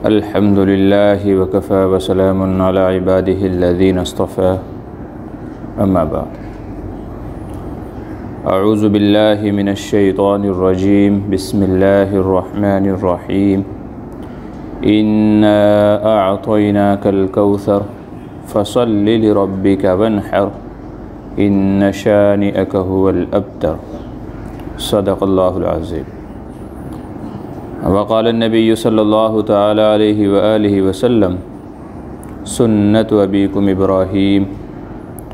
अल्हम्दुलिल्लाहि वकफ़ा वसलामुन अला इबादिहिल्लज़ीना इस्तफ़ा अम्मा बाद। अऊज़ु बिल्लाहि मिनश्शैतानिर्रजीम बिस्मिल्लाहिर्रहमानिर्रहीम। इन्ना अअतैनाकल कौसर फ़सल्लि लिरब्बिका वन्हर इन्न शानिअक हुवल अब्तर। सदक़ल्लाहुल अज़ीम। वक़ाल नबी सल्लल्लाहु तआला अलैहि व आलिहि वसल्लम सुन्नतु अबीकुम इब्राहीम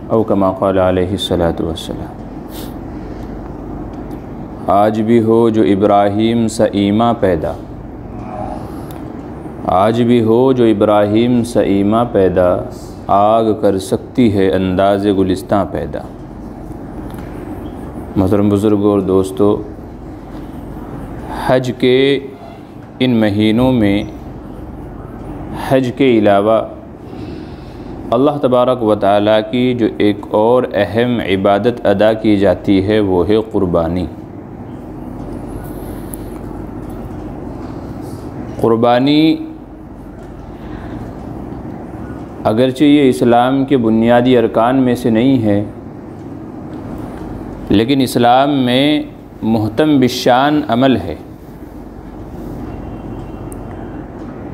औ कमा क़ाल अलैहिस्सलातु वस्सलाम। आज भी हो जो इब्राहीम सा ईमा पैदा, आज भी हो जो इब्राहीम सा ईमा पैदा, आग कर सकती है अंदाज़े गुलिस्तां पैदा। मोहतरम बुज़ुर्गों और दोस्तों, हज के इन महीनों में हज के अलावा अल्लाह तबारक व तआला की जो एक और अहम इबादत अदा की जाती है वो है क़ुरबानी। क़ुरबानी अगरचे ये इस्लाम के बुनियादी अरकान में से नहीं है, लेकिन इस्लाम में मुहतम बिशान अमल है।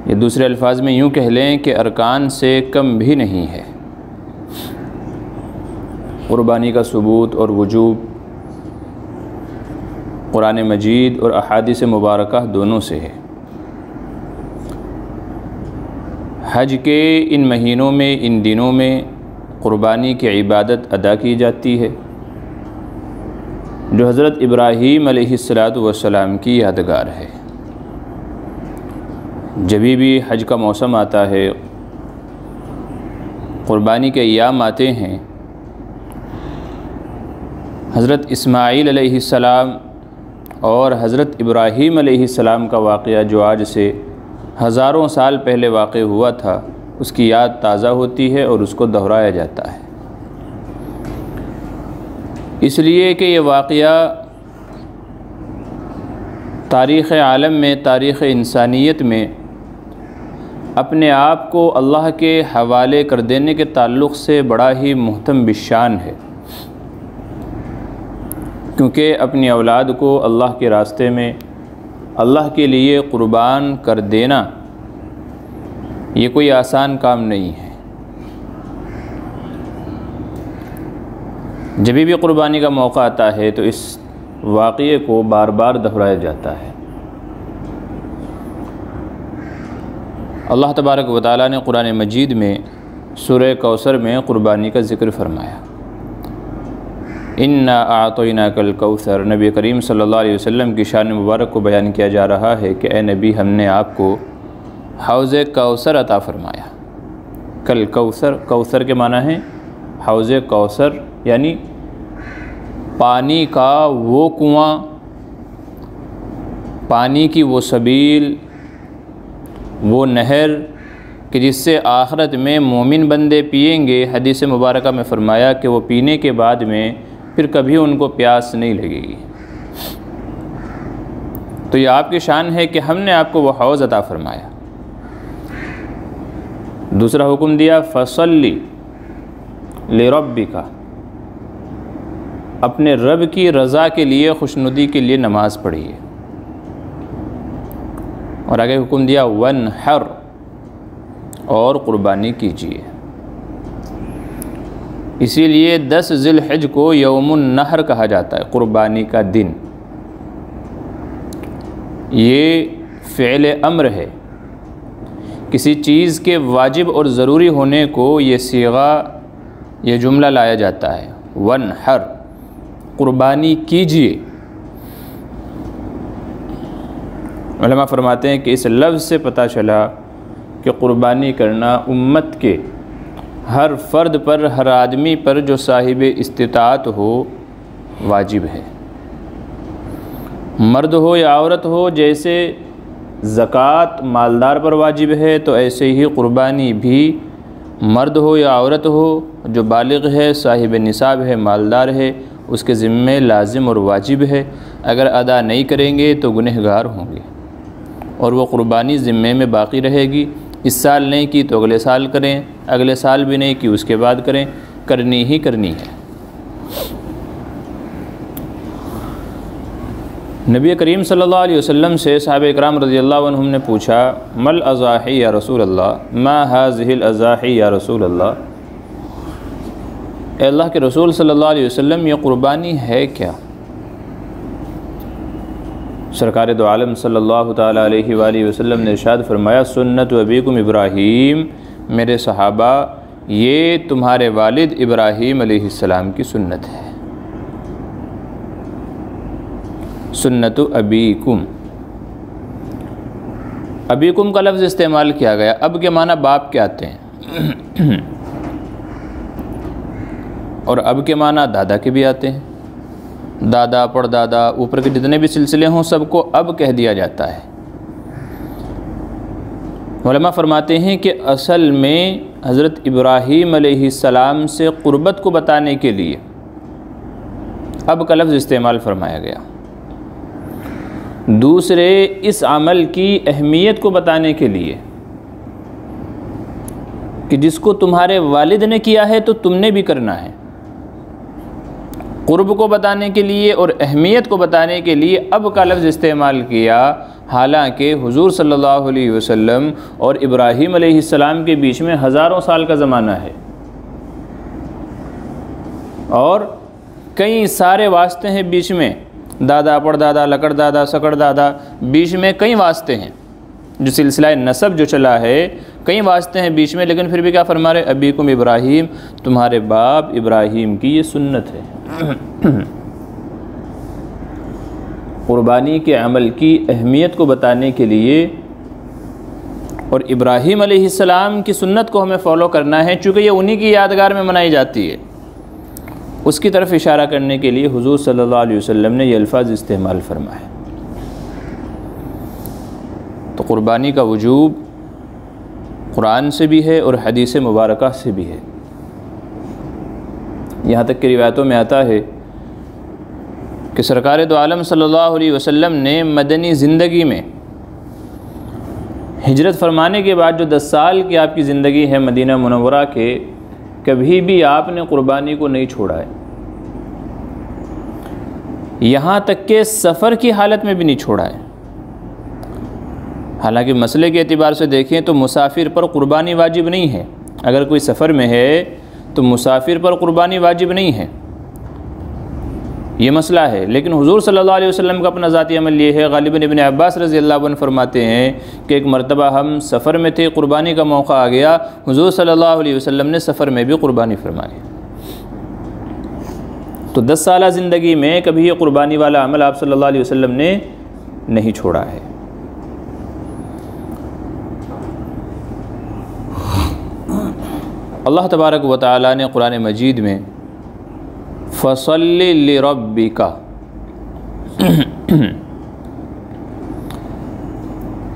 ये दूसरे अल्फाज में यूँ कह लें कि अरकान से कम भी नहीं है। क़ुरबानी का सबूत और वजूब कुरान मजीद और अहादीस मुबारकह दोनों से है। हज के इन महीनों में, इन दिनों में क़ुरबानी की इबादत अदा की जाती है, जो हज़रत इब्राहीम अलैहिस्सलातु वस्सलाम की यादगार है। जब भी हज का मौसम आता है, क़ुरबानी के अय्याम आते हैं, हज़रत इस्माईल अलैहिस्सलाम और हज़रत इब्राहीम अलैहिस्सलाम का वाक़या जो आज से हज़ारों साल पहले वाक़ हुआ था, उसकी याद ताज़ा होती है और उसको दोहराया जाता है, इसलिए कि ये वाक़या तारीख़ आलम में, तारीख़ इंसानियत में अपने आप को अल्लाह के हवाले कर देने के ताल्लुक़ से बड़ा ही मुहतम बिशान है। क्योंकि अपनी औलाद को अल्लाह के रास्ते में, अल्लाह के लिए क़ुरबान कर देना ये कोई आसान काम नहीं है। जब भी क़ुरबानी का मौका आता है तो इस वाक़ये को बार बार दोहराया जाता है। अल्लाह तबारक व तआला ने कुरान मजीद में सूरह कौसर में क़ुरबानी का ज़िक्र फ़रमाया। इन्ना आतैनाकल कौसर, नबी करीम सल्लल्लाहु अलैहि वसल्लम की शान मुबारक को बयान किया जा रहा है कि ए नबी, हमने आपको हौज़े कौसर अता फ़रमाया। कल कौसर, कौसर के माना है हौज़े कौसर, यानी पानी का वो कुआँ, पानी की वो सबील, वो नहर कि जिससे आखिरत में मोमिन बंदे पिएंगे। हदीस मुबारक में फ़रमाया कि वो पीने के बाद में फिर कभी उनको प्यास नहीं लगेगी। तो ये आपकी शान है कि हमने आपको वो हौज़ अता फ़रमाया। दूसरा हुक्म दिया फ़सल्लि लिरब्बिका, अपने रब की रज़ा के लिए, खुशनुदी के लिए नमाज़ पढ़िए। और आगे हुक्म दिया वन्हर, और क़ुरबानी कीजिए। इसीलिए 10 ज़िलहिज को यौमुन नहर कहा जाता है, क़ुरबानी का दिन। ये फ़िअल अम्र है, किसी चीज़ के वाजिब और ज़रूरी होने को ये सीगा, ये जुमला लाया जाता है, वन्हर, क़ुरबानी कीजिए। उलमा फरमाते हैं कि इस लफ्ज़ से पता चला कि क़ुरबानी करना उम्मत के हर फ़र्द पर, हर आदमी पर जो साहिब इस्तिताअत हो, वाजिब है। मर्द हो या औरत हो, जैसे ज़कात मालदार पर वाजिब है, तो ऐसे ही क़ुरबानी भी मर्द हो या औरत हो, जो बालिग़ है, साहिब निसाब है, मालदार है, उसके ज़िम्मे लाजिम और वाजिब है। अगर अदा नहीं करेंगे तो गुनहगार होंगे। और वो क़ुरबानी ज़िम्मे में बाक़ी रहेगी। इस साल नहीं की तो अगले साल करें, अगले साल भी नहीं की उसके बाद करें, करनी ही करनी है। नबी करीम सल्लल्लाहु अलैहि वसल्लम से सहाबा इकराम रज़ियल्लाहु अन्हुम ने पूछा, मल अज़ाही या रसूल अल्लाह, मा हाज़िहिल अज़ाही या रसूल अल्लाह, अल्लाह के रसूल सल्लल्लाहु अलैहि वसल्लम ये क़ुरबानी है क्या? सरकार दो आलम सल्लल्लाहु ताला अलैहि वसल्लम ने इरशाद फरमाया, सुन्नत अबीकुम इब्राहीम, मेरे सहाबा ये तुम्हारे वालिद इब्राहीम अलैहिस्सलाम की सुन्नत है। सुन्नत अबीकुम, अबीकुम का लफ्ज़ इस्तेमाल किया गया। अब के माना बाप के आते हैं और अब के माना दादा के भी आते हैं। दादा, परदादा, ऊपर के जितने भी सिलसिले हों सबको अब कह दिया जाता है। उलमा फरमाते हैं कि असल में हज़रत इब्राहीम अलैहिस्सलाम से क़ुरबत को बताने के लिए अब का लफ्ज़ इस्तेमाल फरमाया गया। दूसरे, इस अमल की अहमियत को बताने के लिए कि जिसको तुम्हारे वालिद ने किया है तो तुमने भी करना है। क़ुर्ब को बताने के लिए और अहमियत को बताने के लिए अब का लफ्ज़ इस्तेमाल किया, हालांकि हुज़ूर सल्लल्लाहु अलैहि वसल्लम और इब्राहीम अलैहिस्सलाम के बीच में हज़ारों साल का ज़माना है और कई सारे वास्ते हैं बीच में, दादा, परदादा, लकड़ दादा, सकड़ दादा, बीच में कई वास्ते हैं। जो सिलसिला नसब जो चला है कई वास्ते हैं बीच में, लेकिन फिर भी क्या फरमा रहे, अबीकुम इब्राहीम, तुम्हारे बाप इब्राहीम की ये सुन्नत है। क़ुरबानी के अमल की अहमियत को बताने के लिए और इब्राहीम अलैहिस्सलाम की सुन्नत को हमें फ़ॉलो करना है, चूँकि ये उन्हीं की यादगार में मनाई जाती है, उसकी तरफ इशारा करने के लिए हुज़ूर सल्लल्लाहु अलैहि वसल्लम ने ये अल्फ़ाज़ इस्तेमाल फरमाए। तो क़ुरबानी का वजूब कुरान से भी है और हदीस मुबारका से भी है। यहाँ तक कि रिवायतों में आता है कि सरकार दो आलम सल्लल्लाहु अलैहि वसल्लम ने मदनी ज़िंदगी में हिजरत फरमाने के बाद जो 10 साल की आपकी ज़िंदगी है मदीना मुनव्वरा के, कभी भी आपने क़ुरबानी को नहीं छोड़ा है। यहाँ तक कि सफ़र की हालत में भी नहीं छोड़ा है। हालांकि मसले के एतबार से देखें तो मुसाफिर पर क़ुरबानी वाजिब नहीं है। अगर कोई सफ़र में है तो मुसाफिर पर क़ुरबानी वाजिब नहीं है, ये मसला है। लेकिन हुज़ूर सल्लल्लाहु अलैहि वसल्लम का अपना ज़ाती अमल ये है। गालिबन इब्न अब्बास रज़ियल्लाहु अन्हु फरमाते हैं कि एक मरतबा हम सफ़र में थे, क़ुरबानी का मौका आ गया, हुज़ूर सल्लल्लाहु अलैहि वसल्लम ने सफ़र में भी क़ुरबानी फरमाई। तो 10 साल ज़िंदगी में कभी ये क़ुरबानी वाला अमल आप सल्लल्लाहु अलैहि वसल्लम ने नहीं छोड़ा है। अल्लाह तबारक व तआला ने कुरान मजीद में फसल्लि लिरब्बिका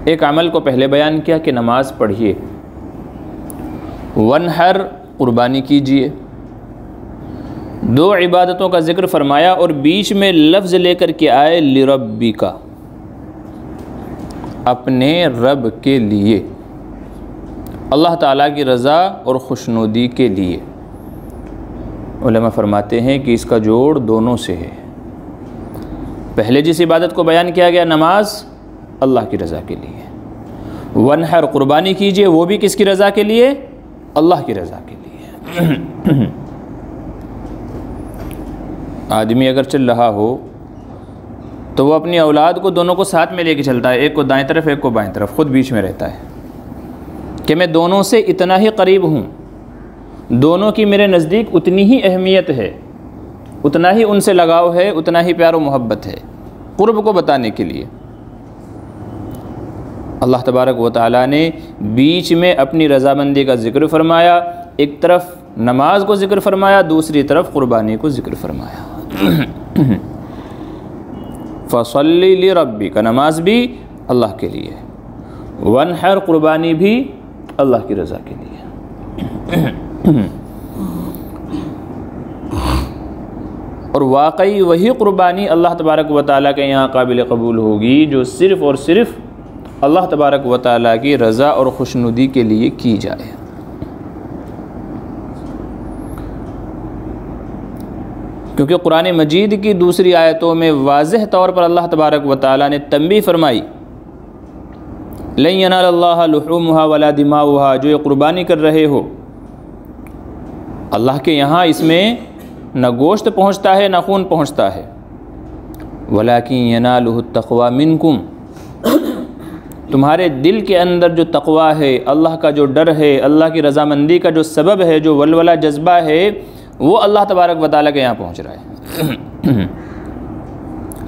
एक अमल को पहले बयान किया कि नमाज पढ़िए, वनहर क़ुरबानी कीजिए। 2 इबादतों का ज़िक्र फरमाया और बीच में लफ्ज़ लेकर के आए लिरब्बिका, अपने रब के लिए, अल्लाह ताला की रज़ा और खुशनुदी के लिए। उलमा फरमाते हैं कि इसका जोड़ दोनों से है। पहले जिस इबादत को बयान किया गया नमाज, अल्लाह की रज़ा के लिए, वनहर क़ुरबानी कीजिए, वो भी किसकी रज़ा के लिए, अल्लाह की रज़ा के लिए। आदमी अगर चल रहा हो तो वो अपनी औलाद को दोनों को साथ में लेके चलता है, एक को दाएं तरफ एक को बाएं तरफ, ख़ुद बीच में रहता है कि मैं दोनों से इतना ही करीब हूँ, दोनों की मेरे नज़दीक उतनी ही अहमियत है, उतना ही उनसे लगाव है, उतना ही प्यार और मोहब्बत है, क़ुर्ब को बताने के लिए। अल्लाह तबारक व तआला ने बीच में अपनी रज़ामंदी का ज़िक्र फरमाया, एक तरफ नमाज को ज़िक्र फरमाया, दूसरी तरफ क़ुरबानी को ज़िक्र फरमाया। फ़सल्लि लिरब्बिका, नमाज भी अल्लाह के लिए, वनहर क़ुरबानी भी अल्लाह की रज़ा के लिए। और वाकई वही क़ुरबानी अल्लाह तबारक व तआला के यहाँ काबिल कबूल होगी जो सिर्फ़ और सिर्फ़ अल्लाह तबारक व तआला की रज़ा और खुशनुदी के लिए की जाए। क्योंकि कुरान मजीद की दूसरी आयतों में वाज़ेह तौर पर अल्लाह तबारक व तआला ने तंबीह फरमाई, लन यनालल्लाह लुहूमुहा वला दिमाउहा, जो ये क़ुरबानी कर रहे हो अल्लाह के यहाँ इसमें न गोश्त पहुँचता है न खून पहुँचता है, वलाकिन यनालुहु तक़वा मिनकुम, तुम्हारे दिल के अंदर जो तक़वा है, अल्लाह का जो डर है, अल्लाह की रज़ामंदी का जो सबब है, जो वलवला जज्बा है, वो अल्लाह तबारक व तआला के यहाँ पहुँच रहा है।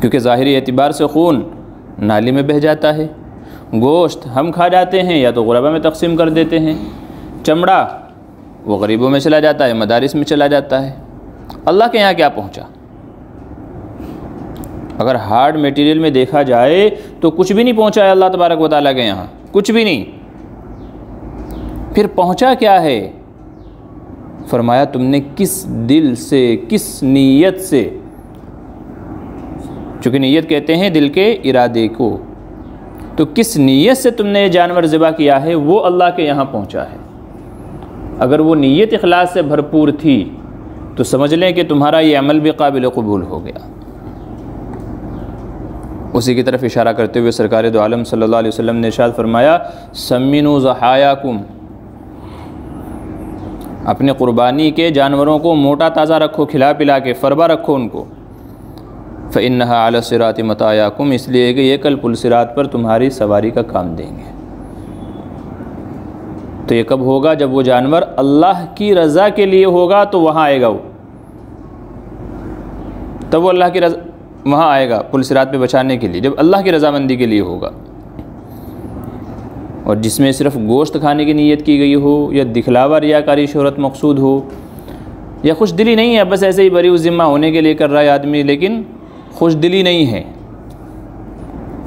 क्योंकि ज़ाहिरी एतबार से खून नाली में बह जाता है, गोश्त हम खा जाते हैं या तो गुरबा में तकसीम कर देते हैं, चमड़ा वो गरीबों में चला जाता है, मदारिस में चला जाता है। अल्लाह के यहाँ क्या पहुँचा? अगर हार्ड मटेरियल में देखा जाए तो कुछ भी नहीं पहुँचा है अल्लाह तबारक व तआला के यहाँ, कुछ भी नहीं। फिर पहुँचा क्या है? फरमाया तुमने किस दिल से, किस नीयत से, चूँकि नीयत कहते हैं दिल के इरादे को, तो किस नीयत से तुमने ये जानवर ज़िबा किया है वो अल्लाह के यहाँ पहुँचा है। अगर वो नीयत इखलास से भरपूर थी तो समझ लें कि तुम्हारा ये अमल भी काबिल कबूल हो गया। उसी की तरफ इशारा करते हुए सरकार दो आलम सल्लल्लाहु अलैहि वसल्लम ने इरशाद फरमाया, सम्मिनु ज़हायाकुम, अपने क़ुरबानी के जानवरों को मोटा ताज़ा रखो, खिला पिला के फरबा रखो उनको। फ़इन्नहा अला सिराति मतायाकुम, इसलिए कि ये कल पुल सिरात पर तुम्हारी सवारी का काम देंगे। तो ये कब होगा? जब वो जानवर अल्लाह की रज़ा के लिए होगा तो वहाँ आएगा वो, तब वो अल्लाह की रज़ा वहाँ आएगा पुल सिरात पे बचाने के लिए, जब अल्लाह की रज़ामंदी के लिए होगा। और जिसमें सिर्फ गोश्त खाने की नीयत की गई हो, या दिखलावा रियाकारी शोहरत मकसूद हो, या खुश दिली नहीं है, बस ऐसे ही बरी ज़िम्मा होने के लिए कर रहा है आदमी, लेकिन खुश दिली नहीं है,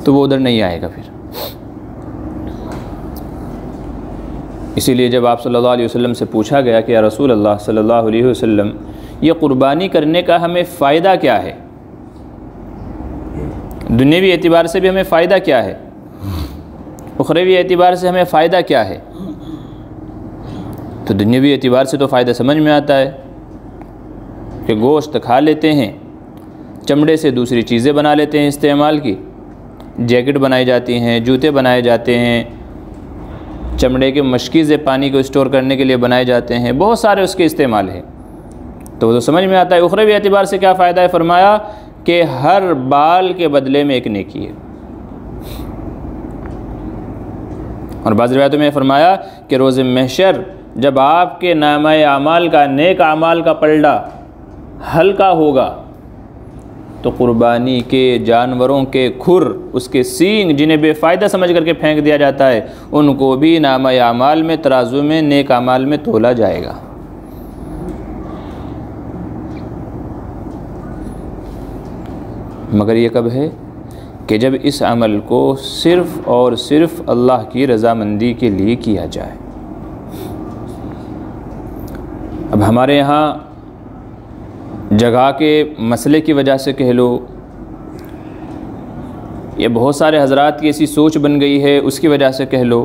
तो वो उधर नहीं आएगा फिर। इसीलिए जब आप सल्लल्लाहु अलैहि वसल्लम से पूछा गया कि या रसूल अल्लाह सल्लल्लाहु अलैहि वसल्लम, ये क़ुरबानी करने का हमें फ़ायदा क्या है, दुनियावी एतबार से भी हमें फ़ायदा क्या है, उखरवी एतबार से हमें फ़ायदा क्या है? तो दुनियावी एतबार से तो फ़ायदा समझ में आता है कि गोश्त खा लेते हैं, चमड़े से दूसरी चीज़ें बना लेते हैं इस्तेमाल की, जैकेट बनाई जाती हैं, जूते बनाए जाते हैं, चमड़े के मशकीज़े पानी को स्टोर करने के लिए बनाए जाते हैं, बहुत सारे उसके इस्तेमाल हैं, तो वो तो समझ में आता है। उखरवी एतबार से क्या फ़ायदा है? फरमाया कि हर बाल के बदले में एक नेकी है। और बाज़ रिवायतों में फरमाया कि रोज़े महशर जब आपके नामाए आमाल का, नेक आमाल का पलड़ा हल्का होगा, तो क़ुरबानी के जानवरों के खुर, उसके सींग, जिन्हें बेफ़ायदा समझ करके फेंक दिया जाता है, उनको भी नामाए आमाल में, तराजू में, नेक आमाल में तोला जाएगा। मगर ये कब है? कि जब इस अमल को सिर्फ़ और सिर्फ अल्लाह की रज़ामंदी के लिए किया जाए। अब हमारे यहाँ जगह के मसले की वजह से कह लो, ये बहुत सारे हज़रात की ऐसी सोच बन गई है, उसकी वजह से कह लो,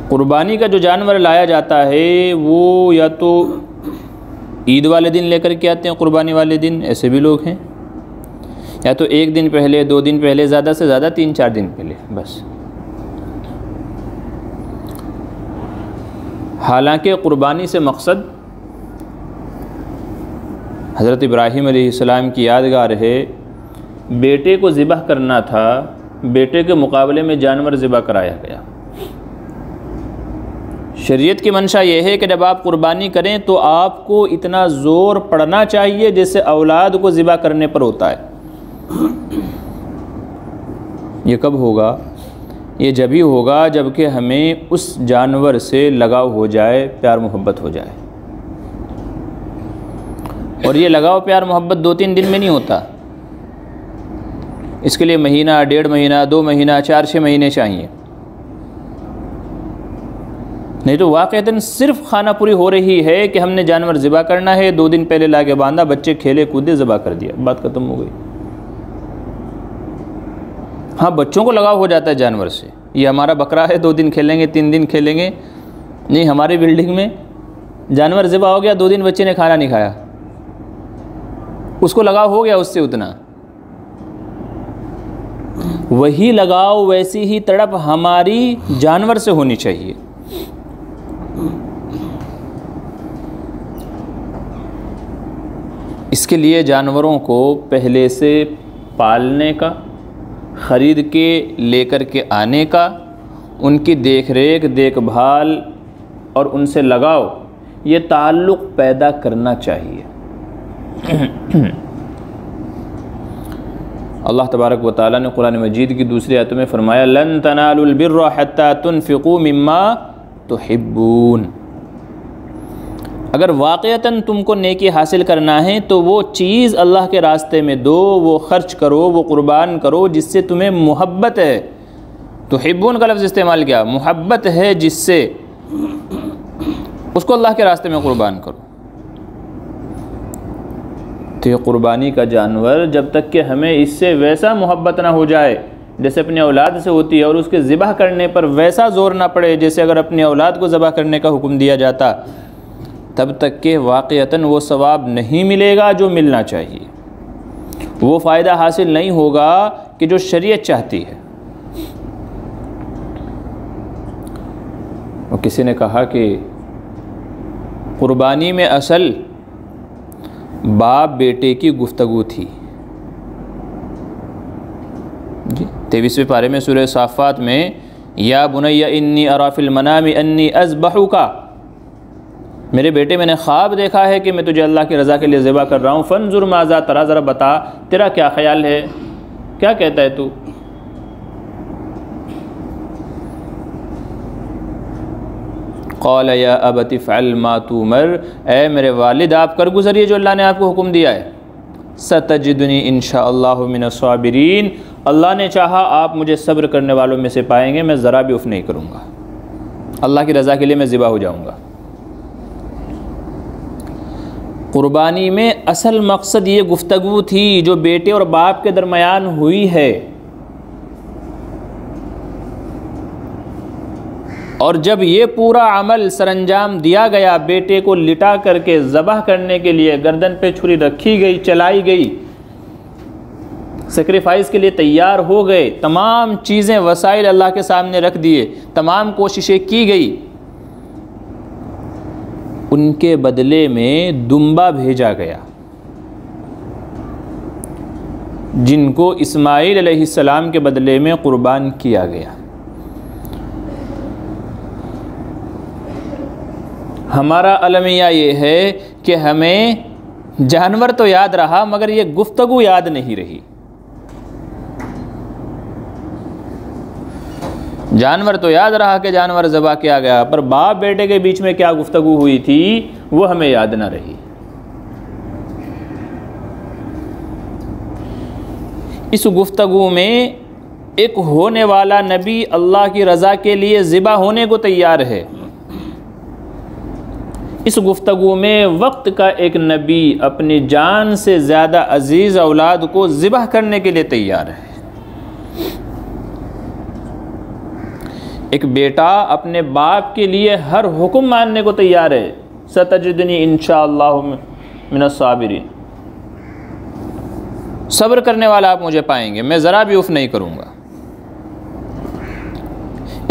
क़ुरबानी का जो जानवर लाया जाता है वो या तो ईद वाले दिन लेकर के आते हैं, क़ुरबानी वाले दिन, ऐसे भी लोग हैं, या तो एक दिन पहले, 2 दिन पहले, ज़्यादा से ज़्यादा 3-4 दिन पहले बस। हालांकि क़ुरबानी से मकसद हज़रत इब्राहीम अलैहिस्सलाम की यादगार है, बेटे को ज़िबह करना था, बेटे के मुकाबले में जानवर ज़िबह कराया गया। शरीयत की मंशा ये है कि जब आप क़ुरबानी करें तो आपको इतना ज़ोर पड़ना चाहिए जैसे औलाद को ज़िबह करने पर होता है। ये कब होगा? ये जब ही होगा जबकि हमें उस जानवर से लगाव हो जाए, प्यार मोहब्बत हो जाए। और ये लगाव प्यार मोहब्बत 2-3 दिन में नहीं होता, इसके लिए महीना, 1.5 महीना, 2 महीना, 4-6 महीने चाहिए। नहीं तो वाक़ईतन सिर्फ खानापुरी हो रही है कि हमने जानवर ज़िबा करना है, 2 दिन पहले लाके बांधा, बच्चे खेले कूदे, ज़िबा कर दिया, बात ख़त्म हो गई। हाँ, बच्चों को लगाव हो जाता है जानवर से, ये हमारा बकरा है, 2 दिन खेलेंगे 3 दिन खेलेंगे। नहीं, हमारी बिल्डिंग में जानवर ज़िबा हो गया, 2 दिन बच्चे ने खाना नहीं खाया, उसको लगाव हो गया उससे उतना। वही लगाव, वैसी ही तड़प हमारी जानवर से होनी चाहिए। इसके लिए जानवरों को पहले से पालने का, ख़रीद के लेकर के आने का, उनकी देखरेख देखभाल और उनसे लगाव, ये ताल्लुक़ पैदा करना चाहिए। अल्लाह तबारक व तआला ने कुरान मजीद की दूसरी आयत में फ़रमाया, लन तनालुल बिर्रा हत्ता तुनफ़िक़ू मिम्मा तुहिब्बून। अगर वाक़यतन तुमको नेकी हासिल करना है तो वो चीज़ अल्लाह के रास्ते में दो, वो ख़र्च करो, वो क़ुरबान करो जिससे तुम्हें मोहब्बत है। तुहिब्बून का लफ्ज़ इस्तेमाल किया, मोहब्बत है जिससे, उसको अल्लाह के रास्ते में क़ुरबान करो। तो ये क़ुरबानी का जानवर जब तक कि हमें इससे वैसा मोहब्बत ना हो जाए जैसे अपनी औलाद से होती है, और उसके ज़िबह करने पर वैसा ज़ोर ना पड़े जैसे अगर अपनी औलाद को ज़बह करने का हुक्म दिया जाता, तब तक के वाक़यतन वो सवाब नहीं मिलेगा जो मिलना चाहिए, वो फ़ायदा हासिल नहीं होगा कि जो शरीयत चाहती है। और किसी ने कहा कि क़ुरबानी में असल बाप बेटे की गुफ्तगू थी। जी 23वें पारे में सूरह साफ़ात में, या बुनैया इन्नी अरा फ़िल मनामी अन्नी अज़बहुका, मेरे बेटे मैंने ख्वाब देखा है कि मैं तुझे अल्लाह की रज़ा के लिए ज़िबा कर रहा हूँ, फ़न्ज़ुर माज़ा तरा, ज़रा बता तेरा क्या ख्याल है, क्या कहता है तू। क़ाल या अबति फ़अल मा तुमर, ए मेरे वालिद आप कर गुज़रिए जो अल्लाह ने आपको हुक्म दिया है। सतजिदुनी इंशाअल्लाहु मिनस्साबिरीन, अल्लाह ने चाहा आप मुझे सब्र करने वालों में से पाएंगे, मैं ज़रा भी उफ़ नहीं करूँगा, अल्लाह की रज़ा के लिए मैं ज़िबा हो जाऊँगा। क़ुरबानी में असल मकसद ये गुफ्तगू थी जो बेटे और बाप के दरमियान हुई है, और जब ये पूरा अमल सरंजाम दिया गया, बेटे को लिटा करके ज़बह करने के लिए गर्दन पे छुरी रखी गई, चलाई गई, सेक्रीफाइस के लिए तैयार हो गए, तमाम चीज़ें वसाइल अल्लाह के सामने रख दिए, तमाम कोशिशें की गई, उनके बदले में दुम्बा भेजा गया जिनको इस्माइल अलैहिस्सलाम के बदले में क़ुरबान किया गया। हमारा अलमिया ये है कि हमें जानवर तो याद रहा मगर ये गुफ्तगू याद नहीं रही। जानवर तो याद रहा कि जानवर ज़बह किया गया, पर बाप बेटे के बीच में क्या गुफ्तगू हुई थी वो हमें याद ना रही। इस गुफ्तगू में एक होने वाला नबी अल्लाह की रज़ा के लिए ज़िबा होने को तैयार है। इस गुफ्तगू में वक्त का एक नबी अपनी जान से ज़्यादा अजीज़ औलाद को ज़िबह करने के लिए तैयार है। एक बेटा अपने बाप के लिए हर हुक्म मानने को तैयार है। सतजिदनी इंशाअल्लाहु मिनस्साबिरीन, सब्र करने वाला आप मुझे पाएंगे, मैं ज़रा भी उफ़ नहीं करूँगा।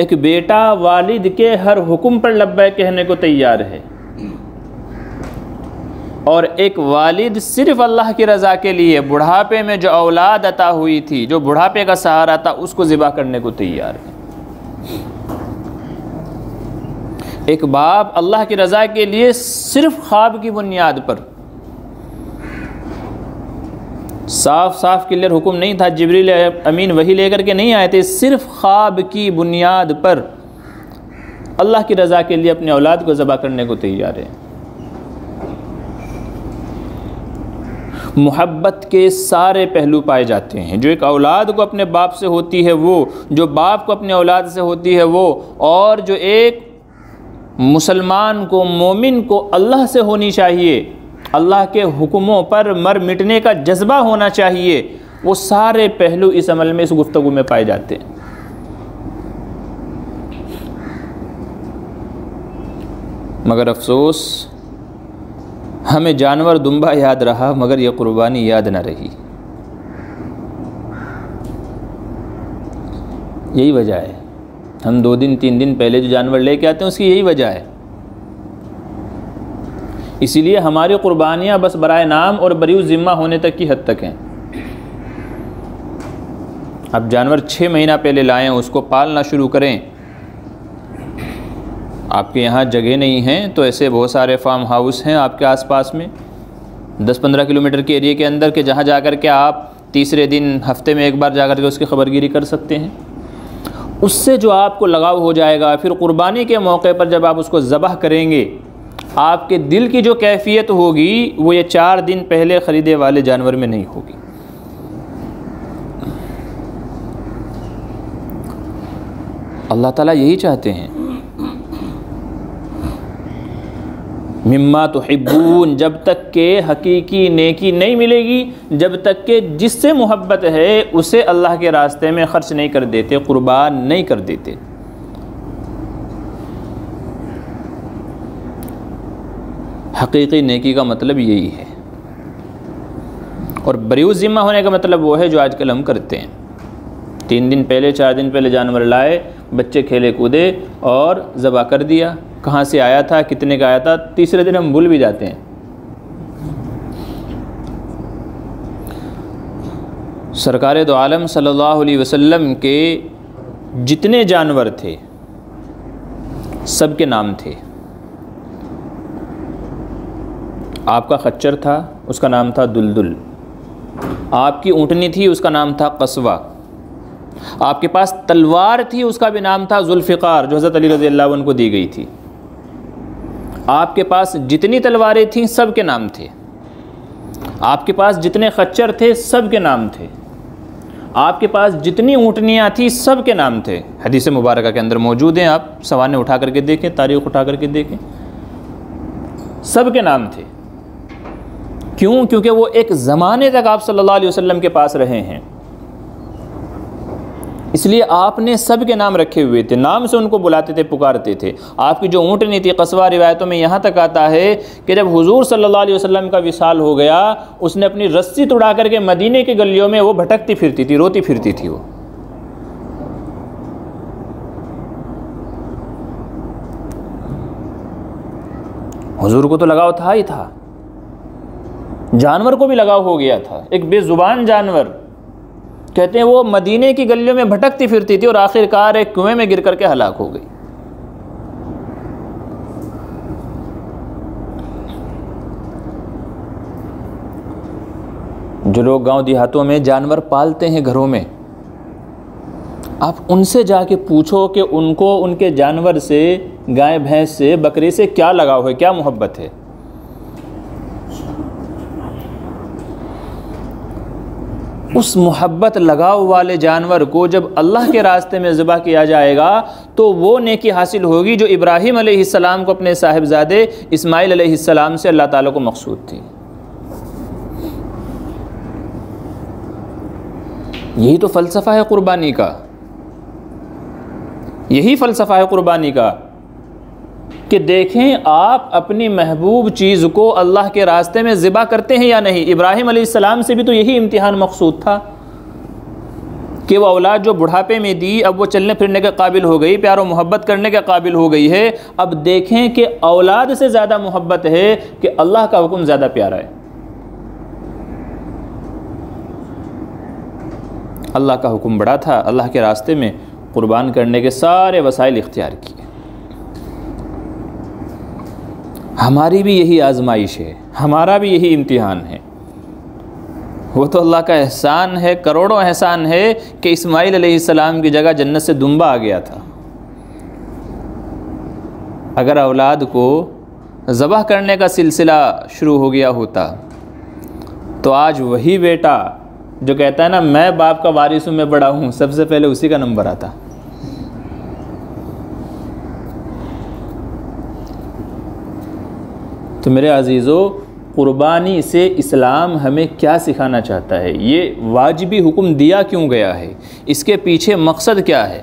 एक बेटा वालिद के हर हुक्म पर लब्बैक कहने को तैयार है, और एक वालिद सिर्फ अल्लाह की रज़ा के लिए बुढ़ापे में जो औलाद अता हुई थी, जो बुढ़ापे का सहारा था, उसको ज़िबा करने को तैयार है। एक बाप अल्लाह की रज़ा के लिए सिर्फ ख्वाब की बुनियाद पर, साफ साफ क्लियर हुक्म नहीं था, जिब्रील अमीन वही लेकर के नहीं आए थे, सिर्फ ख्वाब की बुनियाद पर अल्लाह की रज़ा के लिए अपने औलाद को ज़बह करने को तैयार है। मोहब्बत के सारे पहलू पाए जाते हैं, जो एक औलाद को अपने बाप से होती है वो, जो बाप को अपने औलाद से होती है वो, और जो एक मुसलमान को, मोमिन को अल्लाह से होनी चाहिए, अल्लाह के हुक्मों पर मर मिटने का जज्बा होना चाहिए, वो सारे पहलू इस अमल में, इस गुफ्तगू में पाए जाते हैं। मगर अफसोस हमें जानवर दुम्बा याद रहा, मगर ये कुर्बानी याद न रही। यही वजह है, हम 2 दिन 3 दिन पहले जो जानवर लेके आते हैं उसकी यही वजह है। इसीलिए हमारी कुर्बानियाँ बस बराए नाम और बरीउ ज़िम्मा होने तक की हद तक हैं। अब जानवर 6 महीना पहले लाएं, उसको पालना शुरू करें। आपके यहाँ जगह नहीं है तो ऐसे बहुत सारे फार्म हाउस हैं आपके आसपास में, 10-15 किलोमीटर के एरिया के अंदर, के जहाँ जा कर के आप तीसरे दिन हफ्ते में एक बार जा कर के उसकी खबरगिरी कर सकते हैं। उससे जो आपको लगाव हो जाएगा, फिर कुर्बानी के मौके पर जब आप उसको ज़बह करेंगे, आपके दिल की जो कैफियत होगी वो ये 4 दिन पहले ख़रीदे वाले जानवर में नहीं होगी। अल्लाह ताला यही चाहते हैं, मिम्मा तुहिब्बून, जब तक के हकीकी नेकी नहीं मिलेगी, जब तक के जिससे मोहब्बत है उसे अल्लाह के रास्ते में ख़र्च नहीं कर देते, कुर्बान नहीं कर देते। हकीकी नेकी का मतलब यही है। और बरीउ ज़िम्मा होने का मतलब वो है जो आजकल हम करते हैं। 3 दिन पहले 4 दिन पहले जानवर लाए, बच्चे खेले कूदे और ज़बह कर दिया। कहाँ से आया था, कितने का आया था, तीसरे दिन हम भूल भी जाते हैं। सरकार दो आलम सल्लल्लाहु अलैहि वसल्लम के जितने जानवर थे सब के नाम थे। आपका खच्चर था, उसका नाम था दुलदुल। आपकी ऊँटनी थी, उसका नाम था कस्वा। आपके पास तलवार थी, उसका भी नाम था जुल्फ़िकार, जो हज़रत अली रज़ी अल्लाह अन्हु को दी गई थी। आपके पास जितनी तलवारें थीं सब के नाम थे। आपके पास जितने खच्चर थे सब के नाम थे। आपके पास जितनी ऊँटनियाँ थीं सब के नाम थे। हदीस मुबारक के अंदर मौजूद हैं, आप सवाने उठा करके देखें, तारीख़ उठा करके देखें, सब के नाम थे। क्यों? क्योंकि वो एक ज़माने तक आप सल्लल्लाहु अलैहि वसल्लम के पास रहे हैं, इसलिए आपने सब के नाम रखे हुए थे, नाम से उनको बुलाते थे, पुकारते थे। आपकी जो ऊँटनी थी कस्वा, रिवायतों में यहाँ तक आता है कि जब हुजूर सल्लल्लाहु अलैहि वसल्लम का विसाल हो गया, उसने अपनी रस्सी तुड़ा करके मदीने के गलियों में वो भटकती फिरती थी, रोती फिरती थी। वो हुजूर को तो लगाव था ही था, जानवर को भी लगाव हो गया था। एक बेजुबान जानवर, कहते हैं वो मदीने की गलियों में भटकती फिरती थी और आखिरकार एक कुएं में गिर करके हलाक हो गई। जो लोग गांव देहातों में जानवर पालते हैं घरों में, आप उनसे जाके पूछो कि उनको उनके जानवर से, गाय भैंस से, बकरी से क्या लगाव है, क्या मोहब्बत है। उस मोहब्बत लगाव वाले जानवर को जब अल्लाह के रास्ते में ज़िबा किया जाएगा तो वो नेकी हासिल होगी जो इब्राहीम अलैहिस्सलाम को अपने साहिबजादे इस्माइल अलैहिस्सलाम से अल्लाह ताला को मक़सूद थी। यही तो फ़लसफ़ा है क़ुरबानी का, यही फ़लसफ़ा है क़ुरबानी का कि देखें आप अपनी महबूब चीज़ को अल्लाह के रास्ते में ज़िबा करते हैं या नहीं। इब्राहीम अलैहिस्सलाम से भी तो यही इम्तिहान मक़सूद था कि वो औलाद जो बुढ़ापे में दी, अब वो चलने फिरने के काबिल हो गई, प्यार और मोहब्बत करने के काबिल हो गई है। अब देखें कि औलाद से ज़्यादा मोहब्बत है कि अल्लाह का हुक्म ज़्यादा प्यारा है। अल्लाह का हुक्म बड़ा था, अल्लाह के रास्ते में क़ुरबान करने के सारे वसाइल इख्तियार किए। हमारी भी यही आजमाइश है, हमारा भी यही इम्तिहान है। वो तो अल्लाह का एहसान है, करोड़ों एहसान है कि इस्माइल अलैहिस्सलाम की जगह जन्नत से दुम्बा आ गया था। अगर औलाद को ज़बह करने का सिलसिला शुरू हो गया होता तो आज वही बेटा जो कहता है ना मैं बाप का वारिस हूँ, मैं बड़ा हूँ, सबसे पहले उसी का नंबर आता। तो मेरे अजीज़ों, क़ुरबानी से इस्लाम हमें क्या सिखाना चाहता है, ये वाजिबी हुक्म दिया क्यों गया है, इसके पीछे मकसद क्या है।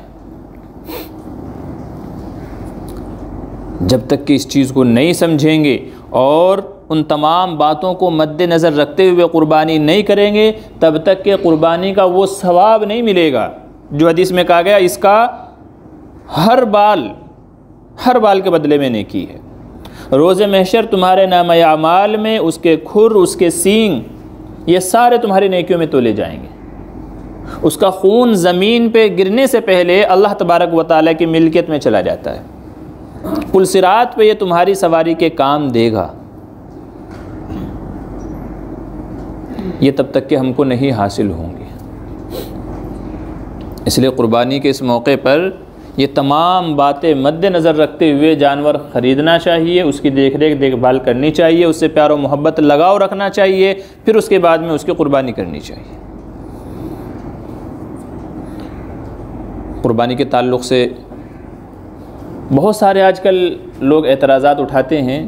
जब तक कि इस चीज़ को नहीं समझेंगे और उन तमाम बातों को मद्देनज़र रखते हुए क़ुरबानी नहीं करेंगे, तब तक के क़ुरबानी का वो सवाब नहीं मिलेगा जो हदीस में कहा गया, इसका हर बाल के बदले में नेकी है। रोज़े महशर तुम्हारे नामे अमाल में उसके खुर, उसके सींग, ये सारे तुम्हारी नेकियों में तोले जाएंगे। उसका खून ज़मीन पे गिरने से पहले अल्लाह तबारक व तआला की मिल्कियत में चला जाता है। पुल सिरात पे ये तुम्हारी सवारी के काम देगा। ये तब तक के हमको नहीं हासिल होंगे। इसलिए क़ुरबानी के इस मौके पर ये तमाम बातें मद्देनज़र रखते हुए जानवर ख़रीदना चाहिए, उसकी देखभाल करनी चाहिए, उससे प्यार और मोहब्बत लगाव रखना चाहिए, फिर उसके बाद में उसकी क़ुरबानी करनी चाहिए। क़ुरबानी के ताल्लुक़ से बहुत सारे आजकल लोग एतराज़ात उठाते हैं।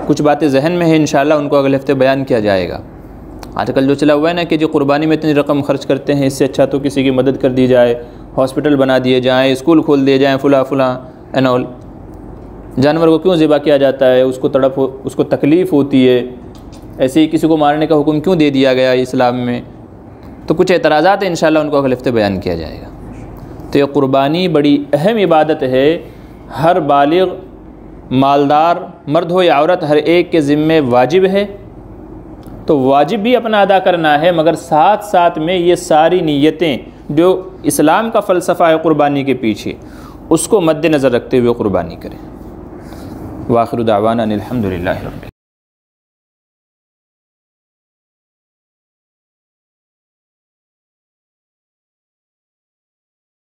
कुछ बातें जहन में हैं, इंशाअल्लाह उनको अगले हफ्ते बयान किया जाएगा। आजकल जो चला हुआ है ना कि जो क़ुरबानी में इतनी रकम खर्च करते हैं, इससे अच्छा तो किसी की मदद कर दी जाए, हॉस्पिटल बना दिए जाएँ, स्कूल खोल दिए जाएँ, फुला एंड ऑल। जानवर को क्यों ज़िबा किया जाता है, उसको तकलीफ़ होती है, ऐसे ही किसी को मारने का हुक्म क्यों दे दिया गया इस्लाम में। तो कुछ एतराज़ात हैं, इंशाअल्लाह उनको अगले हफ्ते बयान किया जाएगा। तो ये क़ुरबानी बड़ी अहम इबादत है। हर बालिग़ मालदार मर्द हो या औरत, हर एक के ज़िम्मे वाजिब है। तो वाजिब भी अपना अदा करना है, मगर साथ साथ में ये सारी नीयतें जो इस्लाम का फ़लसफ़ा है क़ुरबानी के पीछे, उसको मद्देनज़र रखते हुए क़ुरबानी करें। वाखिर दावाना अनिल हम्दुलिल्लाहि रब्बिल